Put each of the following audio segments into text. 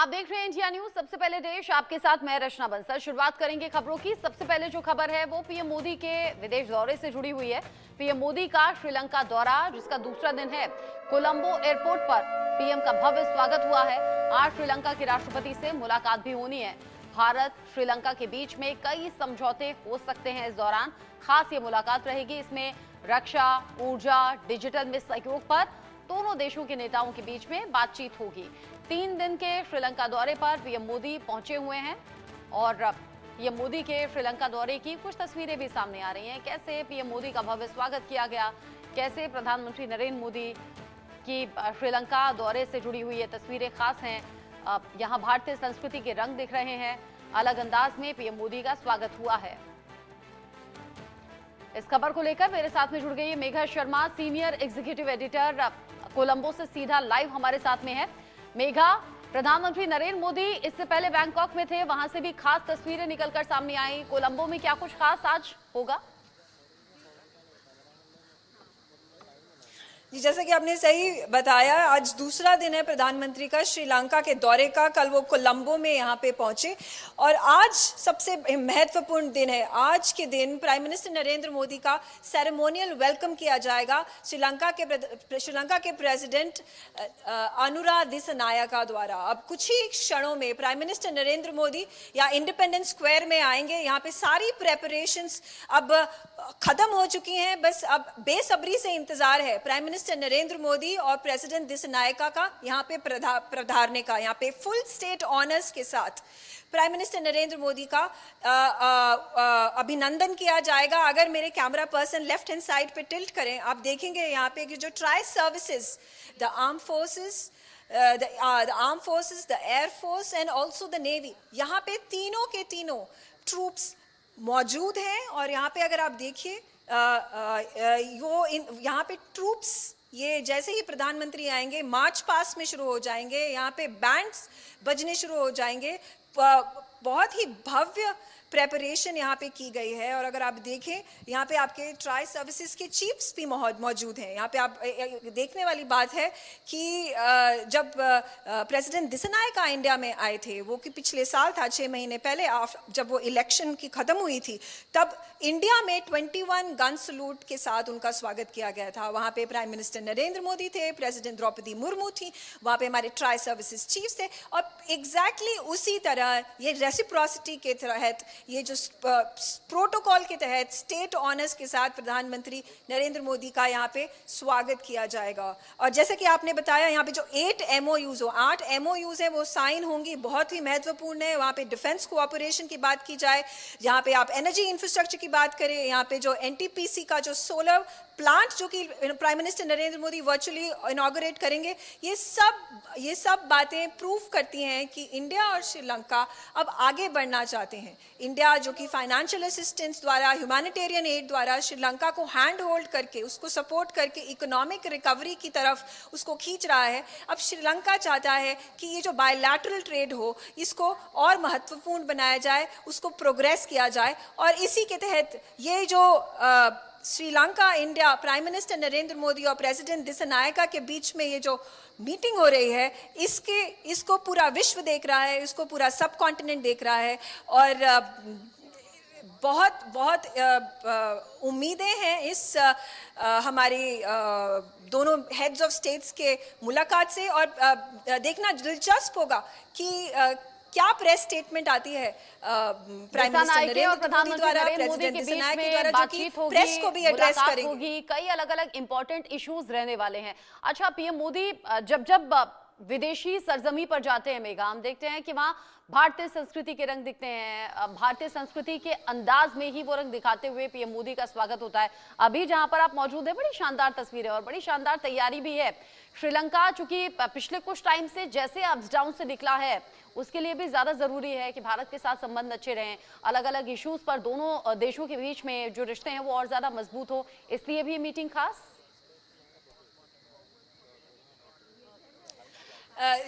आप देख रहे हैं इंडिया न्यूज। सबसे पहले देश, आपके साथ मैं रचना बंसल। शुरुआत करेंगे खबरों की। सबसे पहले जो खबर है वो पीएम मोदी के विदेश दौरे से जुड़ी हुई है। पीएम मोदी का श्रीलंका दौरा, जिसका दूसरा दिन है। कोलंबो एयरपोर्ट पर पीएम का भव्य स्वागत हुआ है। आज श्रीलंका के राष्ट्रपति से मुलाकात भी होनी है। भारत श्रीलंका के बीच में कई समझौते हो सकते हैं इस दौरान। खास ये मुलाकात रहेगी। इसमें रक्षा, ऊर्जा, डिजिटल में सहयोग पर दोनों देशों के नेताओं के बीच में बातचीत होगी। 3 दिन के श्रीलंका दौरे पर पीएम मोदी पहुंचे हुए हैं और पीएम मोदी के श्रीलंका दौरे की कुछ तस्वीरें भी सामने आ रही हैं। कैसे पीएम मोदी का भव्य स्वागत किया गया, कैसे प्रधानमंत्री नरेंद्र मोदी की श्रीलंका दौरे से जुड़ी हुई ये तस्वीरें खास हैं। यहाँ भारतीय संस्कृति के रंग दिख रहे हैं। अलग अंदाज में पीएम मोदी का स्वागत हुआ है। इस खबर को लेकर मेरे साथ में जुड़ गई है Megha Sharma, senior executive editor, Colombo से सीधा लाइव हमारे साथ में है। मेघा, प्रधानमंत्री नरेंद्र मोदी इससे पहले बैंकॉक में थे, वहां से भी खास तस्वीरें निकलकर सामने आई। कोलंबो में क्या कुछ खास आज होगा? जी, जैसे कि आपने सही बताया, आज दूसरा दिन है प्रधानमंत्री का श्रीलंका के दौरे का। कल वो कोलंबो में यहाँ पे पहुंचे और आज सबसे महत्वपूर्ण दिन है। आज के दिन प्राइम मिनिस्टर नरेंद्र मोदी का सेरेमोनियल वेलकम किया जाएगा श्रीलंका के प्रेसिडेंट अनुरा दिसनायका द्वारा। अब कुछ ही क्षणों में प्राइम मिनिस्टर नरेंद्र मोदी यहाँ इंडिपेंडेंस स्क्वायर में आएंगे। यहाँ पे सारी प्रेपरेशंस अब खत्म हो चुकी हैं, बस अब बेसब्री से इंतजार है प्राइम मिनिस्टर नरेंद्र मोदी और प्रेसिडेंट दिसनायका का यहाँ पे पधारने का। यहाँ पे फुल स्टेट ऑनर्स के साथ प्राइम मिनिस्टर नरेंद्र मोदी का अभिनंदन किया जाएगा। अगर मेरे camera person left hand side पे टिल्ट करें, आप देखेंगे यहाँ पे कि जो tri services, the arm forces, the air force and also the navy, यहाँ पे तीनों के तीनों ट्रूप्स मौजूद हैं। और यहाँ पे अगर आप देखिए यहाँ पे ट्रूप्स, ये जैसे ही प्रधानमंत्री आएंगे मार्च पास्ट में शुरू हो जाएंगे। यहाँ पे बैंड्स बजने शुरू हो जाएंगे। बहुत ही भव्य प्रेपरेशन यहाँ पे की गई है। और अगर आप देखें, यहाँ पे आपके ट्राई सर्विसेज के चीफ्स भी मौजूद हैं। यहाँ पे आप देखने वाली बात है कि जब प्रेसिडेंट दिसनायका इंडिया में आए थे, वो कि पिछले साल था, 6 महीने पहले, जब वो इलेक्शन की खत्म हुई थी, तब इंडिया में 21 गन सलूट के साथ उनका स्वागत किया गया था। वहाँ पे प्राइम मिनिस्टर नरेंद्र मोदी थे, प्रेसिडेंट द्रौपदी मुर्मू थी, वहाँ पे हमारे ट्राई सर्विसेज चीफ्स थे। और एग्जैक्टली उसी तरह ये रेसिप्रोसिटी के तहत, ये जो प्रोटोकॉल के तहत स्टेट ऑनर्स के साथ प्रधानमंत्री नरेंद्र मोदी का यहाँ पे स्वागत किया जाएगा। और जैसे कि आपने बताया, यहाँ पे जो 8 MOUs हैं वो साइन होंगी, बहुत ही महत्वपूर्ण है। वहाँ पे डिफेंस कोऑपरेशन की बात की जाए, यहाँ पे आप एनर्जी इंफ्रास्ट्रक्चर की बात करें, यहाँ पे जो NTPC का जो सोलर प्लांट जो कि prime minister Narendra Modi virtually inaugurate करेंगे, ये सब बातें प्रूव करती हैं कि इंडिया और श्रीलंका अब आगे बढ़ना चाहते हैं। इंडिया जो कि फाइनेंशियल असिस्टेंस द्वारा, ह्यूमैनिटेरियन एड द्वारा श्रीलंका को हैंड होल्ड करके, उसको सपोर्ट करके इकोनॉमिक रिकवरी की तरफ उसको खींच रहा है। अब श्रीलंका चाहता है कि ये जो बायलैटरल ट्रेड हो, इसको और महत्वपूर्ण बनाया जाए, उसको प्रोग्रेस किया जाए। और इसी के तहत ये जो Sri Lanka India, prime minister Narendra Modi और प्रेसिडेंट दिसनायका के बीच में ये जो मीटिंग हो रही है, इसको पूरा विश्व देख रहा है, इसको पूरा सब कॉन्टिनेंट देख रहा है। और बहुत उम्मीदें हैं इस हमारी दोनों हेड्स ऑफ स्टेट्स के मुलाकात से। और देखना दिलचस्प होगा कि क्या प्रेस स्टेटमेंट आती है प्राइम मिनिस्टर नरेंद्र मोदी द्वारा, प्रेसिडेंट दिसनायका द्वारा, जो कि प्रेस को भी एड्रेस करेंगे। कई अलग अलग इंपॉर्टेंट इश्यूज रहने वाले हैं। अच्छा, पीएम मोदी जब विदेशी सरजमी पर जाते हैं मेघा, हम देखते हैं कि वहां भारतीय संस्कृति के रंग दिखते हैं। भारतीय संस्कृति के अंदाज में ही वो रंग दिखाते हुए पीएम मोदी का स्वागत होता है। अभी जहां पर आप मौजूद हैं, बड़ी शानदार तस्वीरें और बड़ी शानदार तैयारी भी है। श्रीलंका चूंकि पिछले कुछ टाइम से जैसे अप्स डाउन से निकला है, उसके लिए भी ज्यादा जरूरी है कि भारत के साथ संबंध अच्छे रहें। अलग अलग इश्यूज पर दोनों देशों के बीच में जो रिश्ते हैं वो और ज्यादा मजबूत हो, इसलिए भी मीटिंग खास।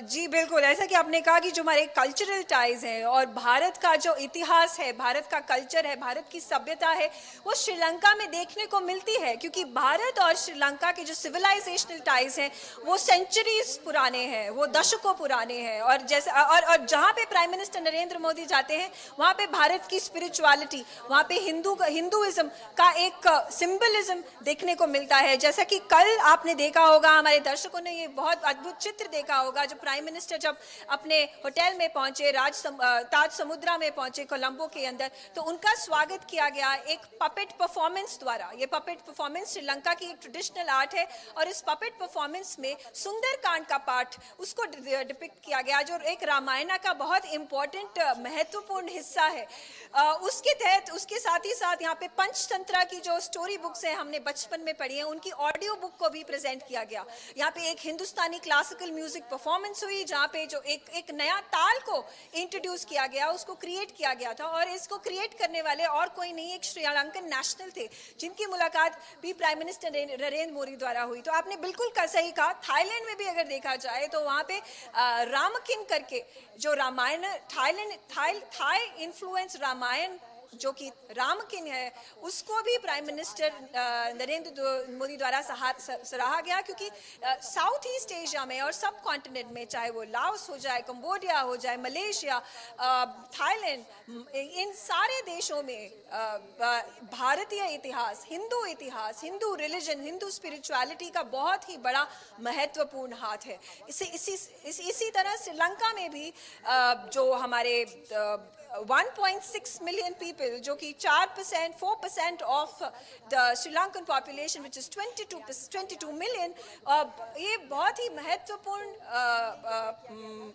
जी बिल्कुल, ऐसा कि आपने कहा कि जो हमारे कल्चरल टाइज हैं और भारत का जो इतिहास है, भारत का कल्चर है, भारत की सभ्यता है, वो श्रीलंका में देखने को मिलती है, क्योंकि भारत और श्रीलंका के जो सिविलाइजेशनल टाइज हैं वो सेंचुरीज पुराने हैं, वो दशकों पुराने हैं। और जैसे और जहाँ पे प्राइम मिनिस्टर नरेंद्र मोदी जाते हैं वहाँ पे भारत की स्पिरिचुअलिटी, वहाँ पे हिंदुइज्म का एक सिंबलिज्म देखने को मिलता है। जैसा कि कल आपने देखा होगा, हमारे दर्शकों ने ये बहुत अद्भुत चित्र देखा होगा, जो प्राइम मिनिस्टर जब अपने होटल में पहुंचे, ताज समुद्रा में पहुंचे कोलंबो के अंदर, तो उनका स्वागत किया गया एक पपेट परफॉर्मेंस द्वारा। ये पपेट परफॉर्मेंस श्रीलंका की एक ट्रेडिशनल आर्ट है और इस पपेट परफॉर्मेंस में सुंदरकांड का पाठ उसको डिपिक्ट किया गया, जो एक रामायण का बहुत इंपॉर्टेंट महत्वपूर्ण हिस्सा है। उसके तहत, उसके साथ ही साथ यहाँ पे पंचतंत्रा की जो स्टोरी बुक्स हैं हमने बचपन में पढ़ी हैं, उनकी ऑडियो बुक को भी प्रेजेंट किया गया। यहाँ पे एक हिंदुस्तानी क्लासिकल म्यूजिक परफॉर्मेंस हुई, जहाँ पे जो एक नया ताल को इंट्रोड्यूस किया गया, उसको क्रिएट किया गया था। और इसको क्रिएट करने वाले और कोई नहीं, एक श्रीलंकन नेशनल थे, जिनकी मुलाकात भी प्राइम मिनिस्टर नरेंद्र मोदी द्वारा हुई। तो आपने बिल्कुल सही कहा, थाईलैंड में भी अगर देखा जाए तो वहाँ पे रामकिन करके जो रामायण, थाई इन्फ्लुएंस रामायण जो कि रामकिन है, उसको भी प्राइम मिनिस्टर नरेंद्र मोदी द्वारा सराहा गया, क्योंकि साउथ ईस्ट एशिया में और सब कॉन्टिनेंट में, चाहे वो लाओस हो जाए, कंबोडिया हो जाए, मलेशिया, थाईलैंड, इन सारे देशों में भारतीय इतिहास, हिंदू रिलीजन, हिंदू स्पिरिचुअलिटी का बहुत ही बड़ा महत्वपूर्ण हाथ है। इसी तरह श्रीलंका में भी जो हमारे 1.6 million people, जो कि 4% of the Sri Lankan population which is 22 million, ये बहुत ही महत्वपूर्ण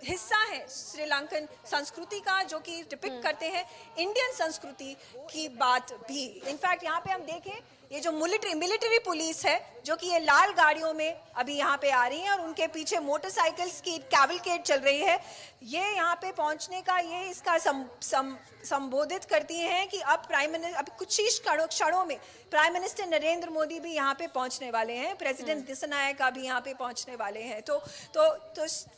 हिस्सा है श्रीलंकन संस्कृति का, जो कि डिपिक्ट करते हैं इंडियन संस्कृति की बात भी। इनफैक्ट यहाँ पे हम देखें, ये जो मिलिट्री पुलिस है, जो कि ये लाल गाड़ियों में अभी यहाँ पे आ रही है और उनके पीछे मोटरसाइकिल्स की कैवलकेड चल रही है, ये यहाँ पे पहुंचने का, ये इसका संबोधित करती हैं कि अब अभी कुछ ही क्षणों में प्राइम मिनिस्टर नरेंद्र मोदी भी यहाँ पे पहुंचने वाले हैं, प्रेसिडेंट दिसनायका भी यहाँ पे पहुंचने वाले हैं। तो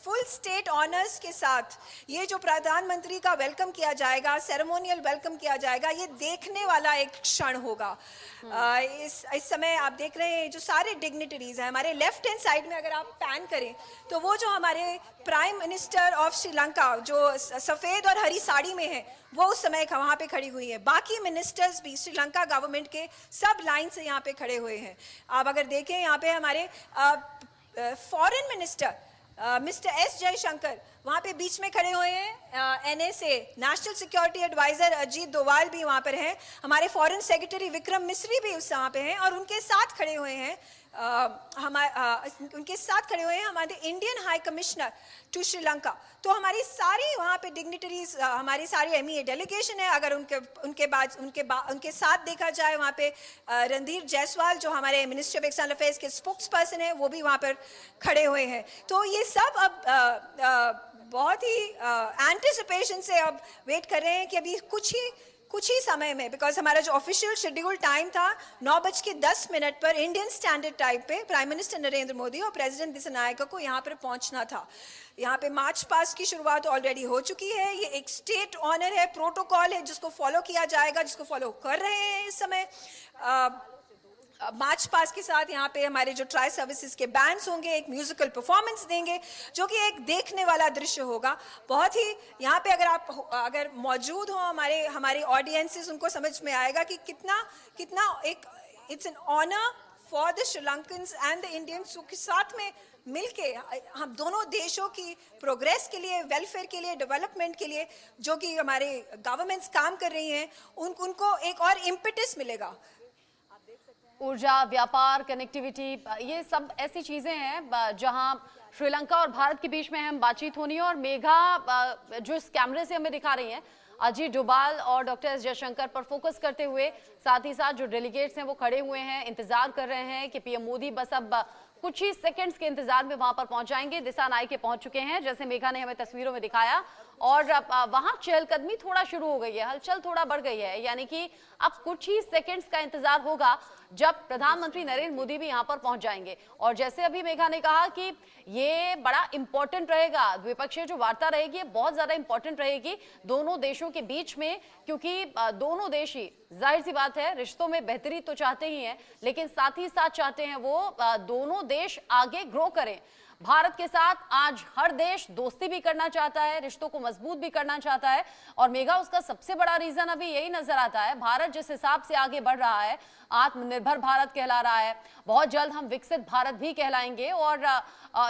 फुल स्टेट ऑनर्स के साथ ये जो प्रधानमंत्री का वेलकम किया जाएगा, सेरेमोनियल वेलकम किया जाएगा, ये देखने वाला एक क्षण होगा। इस समय आप देख रहे हैं जो सारे डिग्निटरीज हैं, हमारे लेफ्ट हैंड साइड में अगर आप पैन करें तो वो जो हमारे प्राइम मिनिस्टर ऑफ श्रीलंका, जो सफेद और हरी साड़ी में है, वो उस समय वहां पे खड़ी हुई है। बाकी मिनिस्टर्स भी श्रीलंका गवर्नमेंट के सब लाइन से यहाँ पे खड़े हुए हैं। आप अगर देखें, यहाँ पे हमारे foreign minister mister S Jaishankar वहाँ पे बीच में खड़े हुए हैं। NSA national security adviser Ajit Doval भी वहाँ पर हैं। हमारे फॉरेन सेक्रेटरी विक्रम मिस्री भी उस वहाँ पे हैं और उनके साथ खड़े हुए हैं हमारे Indian high commissioner to Sri Lanka. तो हमारी सारी वहाँ पे डिग्निटरीज, हमारी सारी MEA डेलीगेशन है। अगर उनके साथ देखा जाए, वहाँ पे रणधीर जायसवाल जो हमारे मिनिस्ट्री ऑफ एक्सटर्नल अफेयर्स के स्पोक्स पर्सन है, वो भी वहाँ पर खड़े हुए हैं। तो ये सब अब बहुत ही एंटिसिपेशन से अब वेट कर रहे हैं कि अभी कुछ ही समय में, बिकॉज हमारा जो ऑफिशियल शेड्यूल टाइम था 9:10 पर इंडियन स्टैंडर्ड टाइम पे प्राइम मिनिस्टर नरेंद्र मोदी और प्रेसिडेंट दिसनायका को यहाँ पर पहुँचना था। यहाँ पे मार्च पास्ट की शुरुआत ऑलरेडी हो चुकी है। ये एक स्टेट ऑनर है, प्रोटोकॉल है, जिसको फॉलो किया जाएगा, जिसको फॉलो कर रहे हैं इस समय। मार्च पास के साथ यहाँ पे हमारे जो ट्राई सर्विसेज के बैंड्स होंगे, एक म्यूजिकल परफॉर्मेंस देंगे, जो कि एक देखने वाला दृश्य होगा। बहुत ही यहाँ पे अगर मौजूद हो हमारे ऑडियंसेस, उनको समझ में आएगा कि कितना एक it's an honour for the Sri Lankans and the Indians के साथ में मिलके हम दोनों देशों की प्रोग्रेस के लिए, वेलफेयर के लिए, डेवलपमेंट के लिए जो कि हमारे गवर्नमेंट्स काम कर रही हैं, उनको एक और इम्पेटस मिलेगा। ऊर्जा, व्यापार, कनेक्टिविटी, ये सब ऐसी चीजें हैं जहां श्रीलंका और भारत के बीच में अहम बातचीत होनी है। और मेघा जो इस कैमरे से हमें दिखा रही हैं, अजीत डोभाल और डॉक्टर एस जयशंकर पर फोकस करते हुए, साथ ही साथ जो डेलीगेट्स हैं वो खड़े हुए हैं, इंतजार कर रहे हैं कि पीएम मोदी बस अब कुछ ही सेकंड्स के इंतजार में वहां पर पहुंच जाएंगे। दिसानायके पहुंच चुके हैं, जैसे मेघा ने हमें तस्वीरों में दिखाया, और वहां चहलकदमी थोड़ा शुरू हो गई है, हलचल थोड़ा बढ़ गई है, यानी कि अब कुछ ही सेकंड्स का इंतजार होगा जब प्रधानमंत्री नरेंद्र मोदी भी यहां पर पहुंच जाएंगे। और जैसे अभी मेघा ने कहा कि ये बड़ा इंपॉर्टेंट रहेगा, द्विपक्षीय जो वार्ता रहेगी बहुत ज्यादा इंपॉर्टेंट रहेगी दोनों देशों के बीच में, क्योंकि दोनों देश ही जाहिर सी बात है रिश्तों में बेहतरी तो चाहते ही हैं, लेकिन साथ ही साथ चाहते हैं वो दोनों देश आगे ग्रो करें। भारत के साथ आज हर देश दोस्ती भी करना चाहता है, रिश्तों को मजबूत भी करना चाहता है, और मेघा उसका सबसे बड़ा रीजन अभी यही नजर आता है। भारत जिस हिसाब से आगे बढ़ रहा है, आत्मनिर्भर भारत कहला रहा है, बहुत जल्द हम विकसित भारत भी कहलाएंगे। और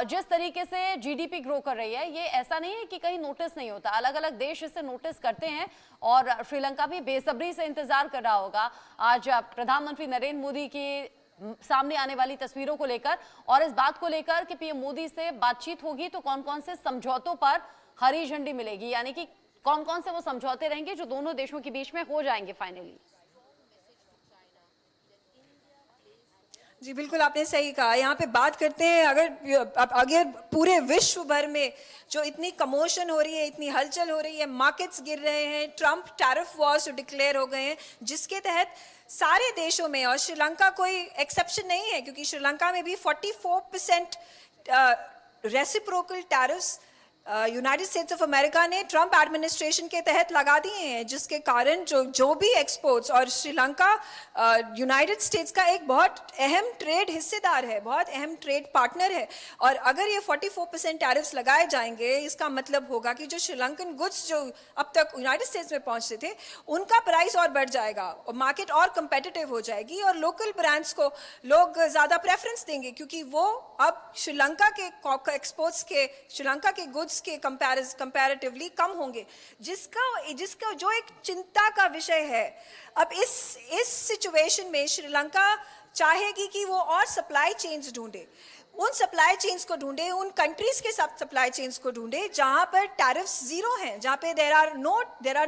जिस तरीके से जीडीपी ग्रो कर रही है, ये ऐसा नहीं है कि कहीं नोटिस नहीं होता, अलग अलग देश इसे नोटिस करते हैं और श्रीलंका भी बेसब्री से इंतजार कर रहा होगा आज प्रधानमंत्री नरेंद्र मोदी की सामने आने वाली तस्वीरों को लेकर और इस बात को लेकर कि पीएम मोदी से बातचीत होगी तो कौन कौन से समझौतों पर हरी झंडी मिलेगी, यानी कि कौन कौन से वो समझौते रहेंगे जो दोनों देशों के बीच में हो जाएंगे फाइनली। जी बिल्कुल, आपने सही कहा। यहाँ पे बात करते हैं, अगर पूरे विश्व भर में जो इतनी कमोशन हो रही है, इतनी हलचल हो रही है, मार्केट्स गिर रहे हैं, ट्रंप टैरिफ वॉर्स डिक्लेयर हो गए हैं, जिसके तहत सारे देशों में, और श्रीलंका कोई एक्सेप्शन नहीं है, क्योंकि श्रीलंका में भी 44% reciprocal tariffs United states of America ने ट्रंप एडमिनिस्ट्रेशन के तहत लगा दिए हैं, जिसके कारण जो भी एक्सपोर्ट्स, और श्रीलंका यूनाइटेड स्टेट्स का एक बहुत अहम ट्रेड हिस्सेदार है, बहुत अहम ट्रेड पार्टनर है। और अगर ये 44% टैरिफ्स लगाए जाएंगे, इसका मतलब होगा कि जो श्रीलंकन गुड्स जो अब तक यूनाइटेड स्टेट्स में पहुंचते थे, उनका प्राइस और बढ़ जाएगा और मार्केट और कंपेटिटिव हो जाएगी, और लोकल ब्रांड्स को लोग ज़्यादा प्रेफरेंस देंगे, क्योंकि वो अब श्रीलंका के एक्सपोर्ट्स के, श्रीलंका के गुड्स के कंपैरेटिवली कम होंगे, जिसका जो एक चिंता का विषय है। अब इस सिचुएशन में श्रीलंका चाहेगी कि वो और सप्लाई चेन्स ढूंढे, उन सप्लाई चेन्स को ढूंढे, उन कंट्रीज के साथ सप्लाई चेन्स को ढूंढे जहां पर टैरिफ्स जीरो हैं, जहां पे there are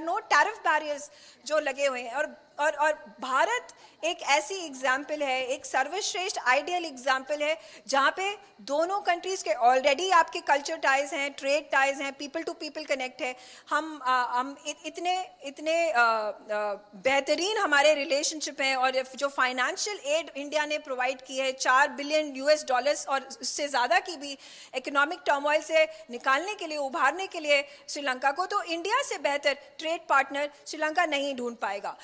no tariff barriers जो लगे हुए हैं। और भारत एक ऐसी एग्जाम्पल है, एक सर्वश्रेष्ठ आइडियल एग्जाम्पल है, जहां पे दोनों कंट्रीज के ऑलरेडी आपके कल्चर टाइज हैं, ट्रेड टाइज हैं, पीपल टू पीपल कनेक्ट है। हम इतने बेहतरीन हमारे रिलेशनशिप हैं, और जो फाइनेंशियल एड इंडिया ने प्रोवाइड की है, $4 बिलियन और उससे ज़्यादा की भी इकोनॉमिक टर्मोइल से निकालने के लिए, उभारने के लिए श्रीलंका को, तो इंडिया से बेहतर ट्रेड पार्टनर श्रीलंका नहीं ढूंढ पाएगा।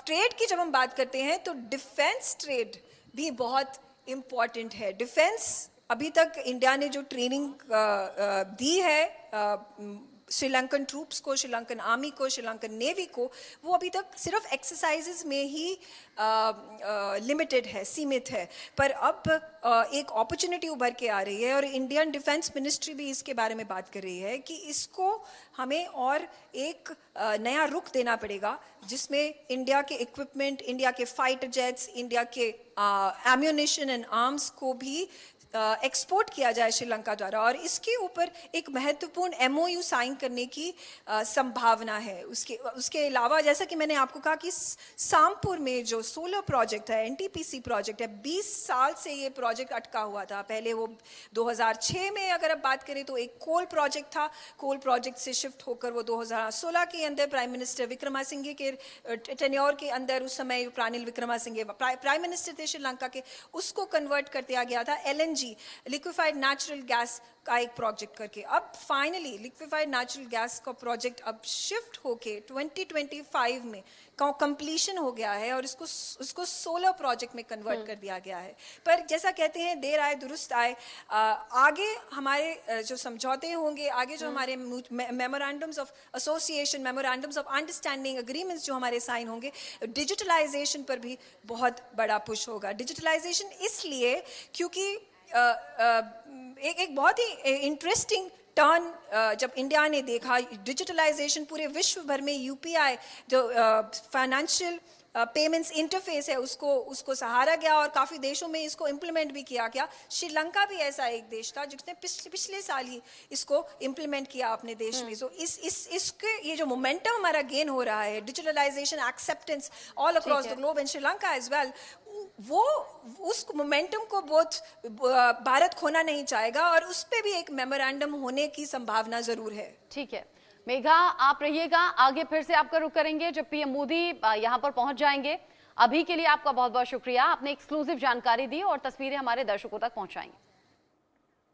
ट्रेड की जब हम बात करते हैं तो डिफेंस ट्रेड भी बहुत इंपॉर्टेंट है। डिफेंस, अभी तक इंडिया ने जो ट्रेनिंग दी है श्रीलंकन ट्रूप्स को, श्रीलंकन आर्मी को, श्रीलंकन नेवी को, वो अभी तक सिर्फ एक्सरसाइजेज में ही लिमिटेड है, सीमित है। पर अब एक अपॉर्चुनिटी उभर के आ रही है, और इंडियन डिफेंस मिनिस्ट्री भी इसके बारे में बात कर रही है कि इसको हमें और एक नया रुख देना पड़ेगा, जिसमें इंडिया के इक्विपमेंट, इंडिया के फाइटर जेट्स, इंडिया के एम्यूनिशन एंड आर्म्स को भी एक्सपोर्ट किया जाए श्रीलंका द्वारा। और इसके ऊपर एक महत्वपूर्ण MOU साइन करने की संभावना है। उसके अलावा, जैसा कि मैंने आपको कहा कि सामपुर में जो सोलर प्रोजेक्ट है, NTPC प्रोजेक्ट है, 20 साल से ये प्रोजेक्ट अटका हुआ था। पहले वो 2006 में अगर आप बात करें तो एक कोल प्रोजेक्ट था, कोल प्रोजेक्ट से शिफ्ट होकर वो 2016 के अंदर प्राइम मिनिस्टर विक्रमासिंघे के टेन्योर के अंदर, उस समय प्राणिल विक्रमासिंघे प्राइम मिनिस्टर थे श्रीलंका के, उसको कन्वर्ट कर दिया गया था LNG, लिक्विफाइड नेचुरल गैस का एक प्रोजेक्ट करके। अब फाइनली लिक्विफाइड नेचुरल गैस का प्रोजेक्ट अब शिफ्ट होके 2025 में कंप्लीशन हो गया है, और उसको सोलर प्रोजेक्ट में कन्वर्ट कर दिया गया है। पर जैसा कहते हैं, देर आए दुरुस्त आए, आगे हमारे जो समझौते होंगे, आगे जो हमारे memorandums of association, memorandums of understanding, agreements जो हमारे साइन होंगे, डिजिटलाइजेशन पर भी बहुत बड़ा पुश होगा। डिजिटलाइजेशन इसलिए क्योंकि एक बहुत ही इंटरेस्टिंग टर्न जब इंडिया ने देखा, डिजिटलाइजेशन पूरे विश्व भर में UPI जो फाइनेंशियल पेमेंट्स इंटरफेस है, उसको सहारा गया, और काफ़ी देशों में इसको इम्प्लीमेंट भी किया गया। श्रीलंका भी ऐसा एक देश था जिसने पिछले साल ही इसको इम्प्लीमेंट किया अपने देश में। सो इसके ये जो मोमेंटम हमारा गेन हो रहा है, digitalization acceptance all across the globe and Sri Lanka as well, वो उस मोमेंटम को बहुत भारत खोना नहीं चाहेगा, और उस पे भी एक मेमोरेंडम होने की संभावना जरूर है। ठीक है मेघा, आप रहिएगा, आगे फिर से आपका रुख करेंगे जब पीएम मोदी यहाँ पर पहुंच जाएंगे। अभी के लिए आपका बहुत बहुत शुक्रिया, आपने एक्सक्लूसिव जानकारी दी और तस्वीरें हमारे दर्शकों तक पहुंचाई।